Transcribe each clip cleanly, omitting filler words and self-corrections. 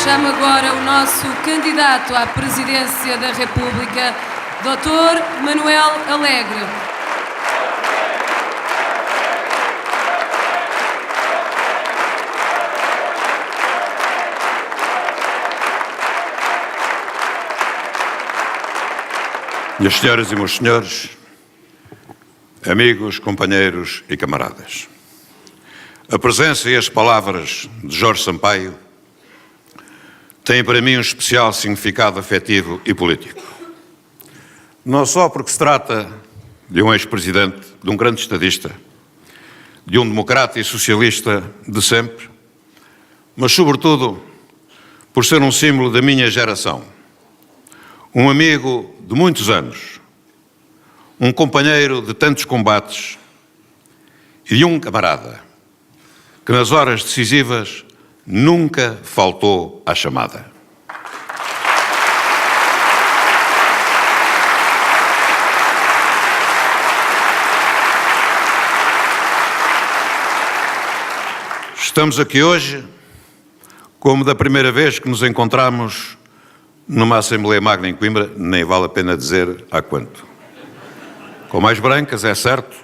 Chamo agora o nosso candidato à presidência da República, Dr. Manuel Alegre. Minhas senhoras e meus senhores, amigos, companheiros e camaradas, a presença e as palavras de Jorge Sampaio têm para mim um especial significado afetivo e político. Não só porque se trata de um ex-presidente, de um grande estadista, de um democrata e socialista de sempre, mas sobretudo por ser um símbolo da minha geração, um amigo de muitos anos, um companheiro de tantos combates e de um camarada que nas horas decisivas nunca faltou à chamada. Estamos aqui hoje como da primeira vez que nos encontramos numa Assembleia Magna em Coimbra, nem vale a pena dizer há quanto. Com mais brancas, é certo,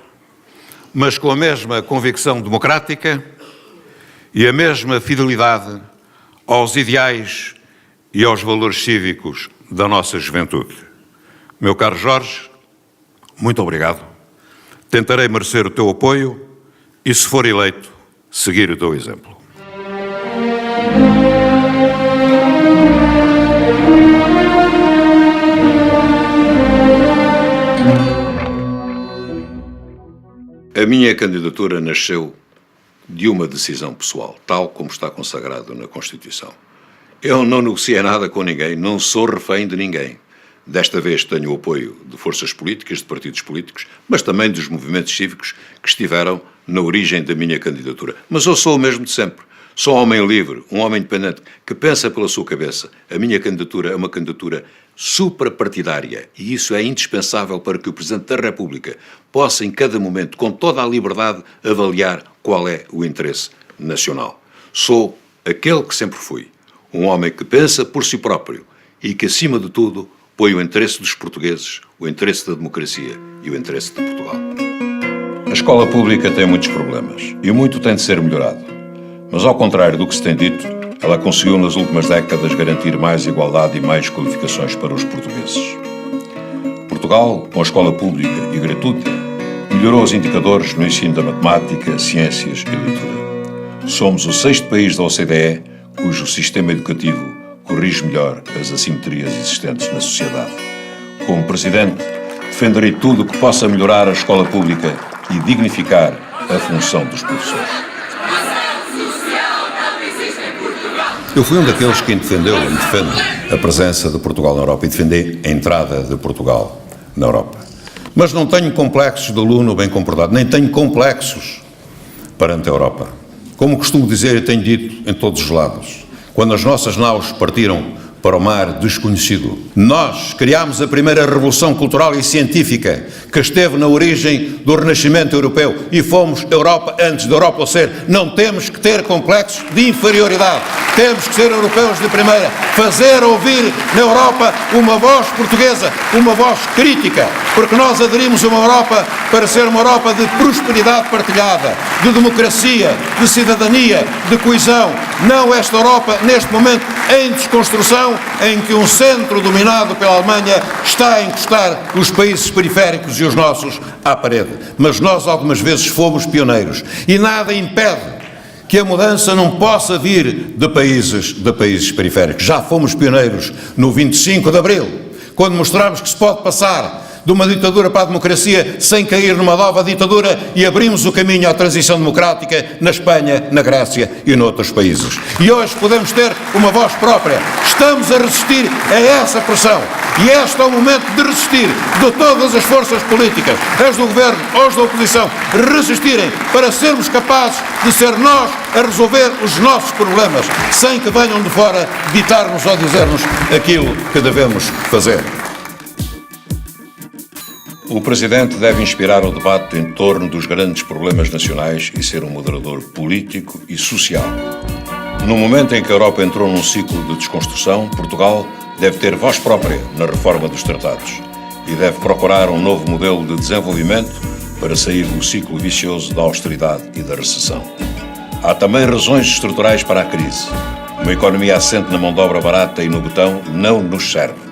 mas com a mesma convicção democrática e a mesma fidelidade aos ideais e aos valores cívicos da nossa juventude. Meu caro Jorge, muito obrigado. Tentarei merecer o teu apoio e, se for eleito, seguir o teu exemplo. A minha candidatura nasceu de uma decisão pessoal, tal como está consagrado na Constituição. Eu não negociei nada com ninguém, não sou refém de ninguém. Desta vez tenho o apoio de forças políticas, de partidos políticos, mas também dos movimentos cívicos que estiveram na origem da minha candidatura. Mas eu sou o mesmo de sempre. Sou um homem livre, um homem independente, que pensa pela sua cabeça. A minha candidatura é uma candidatura suprapartidária e isso é indispensável para que o Presidente da República possa, em cada momento, com toda a liberdade, avaliar qual é o interesse nacional. Sou aquele que sempre fui, um homem que pensa por si próprio e que, acima de tudo, põe o interesse dos portugueses, o interesse da democracia e o interesse de Portugal. A escola pública tem muitos problemas e muito tem de ser melhorado. Mas, ao contrário do que se tem dito, ela conseguiu nas últimas décadas garantir mais igualdade e mais qualificações para os portugueses. Portugal, com a escola pública e gratuita, melhorou os indicadores no ensino da matemática, ciências e leitura. Somos o 6º país da OCDE cujo sistema educativo corrige melhor as assimetrias existentes na sociedade. Como Presidente, defenderei tudo o que possa melhorar a escola pública e dignificar a função dos professores. Eu fui um daqueles que defendeu e defende a presença de Portugal na Europa e defendi a entrada de Portugal na Europa. Mas não tenho complexos de aluno bem comportado, nem tenho complexos perante a Europa. Como costumo dizer e tenho dito em todos os lados, quando as nossas naus partiram para o mar desconhecido, nós criámos a primeira revolução cultural e científica que esteve na origem do Renascimento europeu e fomos Europa antes da Europa o ser. Não temos que ter complexos de inferioridade, temos que ser europeus de primeira, fazer ouvir na Europa uma voz portuguesa, uma voz crítica, porque nós aderimos a uma Europa para ser uma Europa de prosperidade partilhada, de democracia, de cidadania, de coesão, não esta Europa neste momento em desconstrução, em que um centro dominado pela Alemanha está a encostar os países periféricos e os nossos à parede. Mas nós algumas vezes fomos pioneiros e nada impede que a mudança não possa vir de países periféricos. Já fomos pioneiros no 25 de Abril, quando mostramos que se pode passar de uma ditadura para a democracia sem cair numa nova ditadura e abrimos o caminho à transição democrática na Espanha, na Grécia e noutros países. E hoje podemos ter uma voz própria. Estamos a resistir a essa pressão. E este é o momento de resistir, de todas as forças políticas, as do governo, as da oposição, resistirem para sermos capazes de ser nós a resolver os nossos problemas, sem que venham de fora ditar-nos ou dizer-nos aquilo que devemos fazer. O Presidente deve inspirar o debate em torno dos grandes problemas nacionais e ser um moderador político e social. No momento em que a Europa entrou num ciclo de desconstrução, Portugal deve ter voz própria na reforma dos tratados e deve procurar um novo modelo de desenvolvimento para sair do ciclo vicioso da austeridade e da recessão. Há também razões estruturais para a crise. Uma economia assente na mão de obra barata e no botão não nos serve.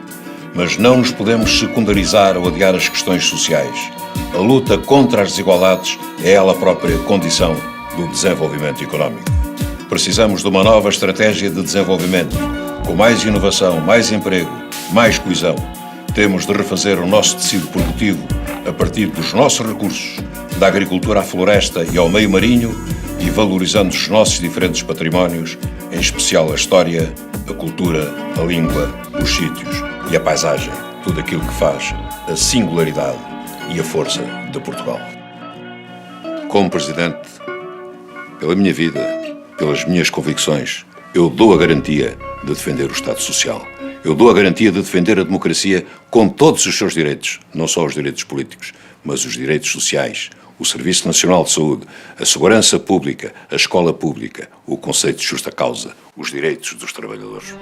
Mas não nos podemos secundarizar ou adiar as questões sociais. A luta contra as desigualdades é ela própria condição do desenvolvimento económico. Precisamos de uma nova estratégia de desenvolvimento, com mais inovação, mais emprego, mais coesão. Temos de refazer o nosso tecido produtivo a partir dos nossos recursos, da agricultura à floresta e ao meio marinho, e valorizando os nossos diferentes patrimónios, em especial a história, a cultura, a língua, os sítios e a paisagem, tudo aquilo que faz a singularidade e a força de Portugal. Como Presidente, pela minha vida, pelas minhas convicções, eu dou a garantia de defender o Estado Social. Eu dou a garantia de defender a democracia com todos os seus direitos, não só os direitos políticos, mas os direitos sociais, o Serviço Nacional de Saúde, a segurança pública, a escola pública, o conceito de justa causa, os direitos dos trabalhadores.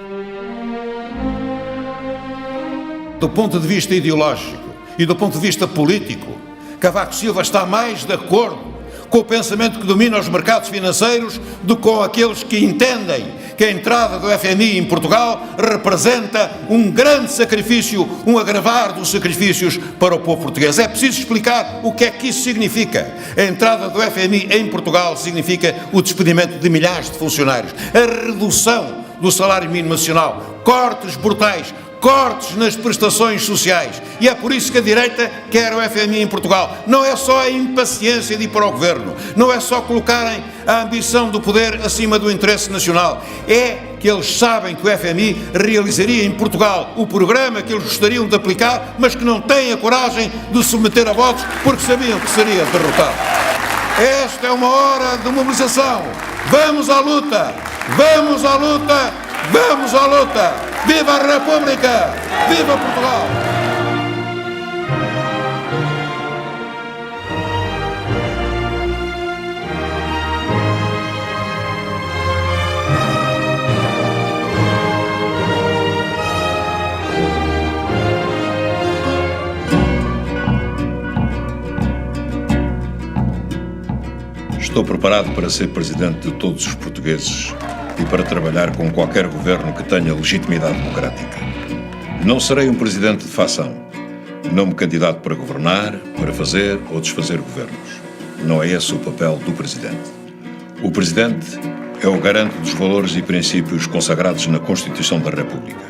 Do ponto de vista ideológico e do ponto de vista político, Cavaco Silva está mais de acordo com o pensamento que domina os mercados financeiros do que com aqueles que entendem que a entrada do FMI em Portugal representa um grande sacrifício, um agravar dos sacrifícios para o povo português. É preciso explicar o que é que isso significa. A entrada do FMI em Portugal significa o despedimento de milhares de funcionários, a redução do salário mínimo nacional, cortes brutais, cortes nas prestações sociais. E é por isso que a direita quer o FMI em Portugal. Não é só a impaciência de ir para o governo, não é só colocarem a ambição do poder acima do interesse nacional. É que eles sabem que o FMI realizaria em Portugal o programa que eles gostariam de aplicar, mas que não têm a coragem de submeter a votos porque sabiam que seria derrotado. Esta é uma hora de mobilização. Vamos à luta! Vamos à luta! Vamos à luta! Viva a República! Viva Portugal! Estou preparado para ser Presidente de todos os portugueses e para trabalhar com qualquer governo que tenha legitimidade democrática. Não serei um Presidente de facção. Não me candidato para governar, para fazer ou desfazer governos. Não é esse o papel do Presidente. O Presidente é o garante dos valores e princípios consagrados na Constituição da República.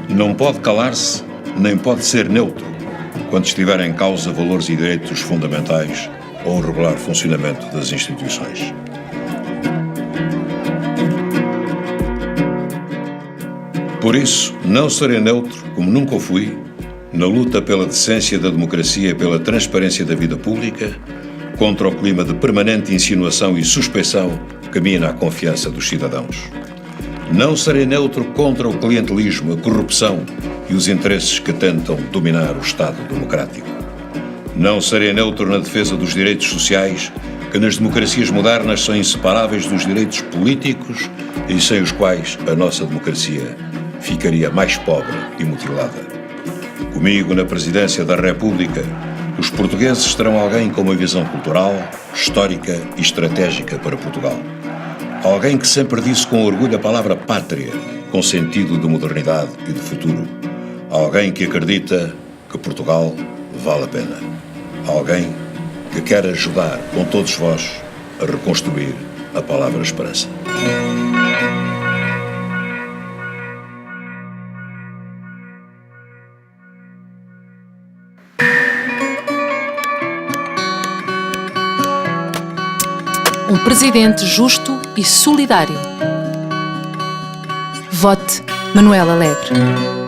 Não pode calar-se, nem pode ser neutro, quando estiver em causa valores e direitos fundamentais ou o regular funcionamento das instituições. Por isso, não serei neutro, como nunca o fui, na luta pela decência da democracia e pela transparência da vida pública, contra o clima de permanente insinuação e suspeição que mina a confiança dos cidadãos. Não serei neutro contra o clientelismo, a corrupção e os interesses que tentam dominar o Estado democrático. Não serei neutro na defesa dos direitos sociais, que nas democracias modernas são inseparáveis dos direitos políticos e sem os quais a nossa democracia ficaria mais pobre e mutilada. Comigo, na Presidência da República, os portugueses terão alguém com uma visão cultural, histórica e estratégica para Portugal. Alguém que sempre disse com orgulho a palavra pátria, com sentido de modernidade e de futuro. Alguém que acredita que Portugal vale a pena. Alguém que quer ajudar com todos vós a reconstruir a palavra esperança. presidente justo e solidário. Vote Manuel Alegre.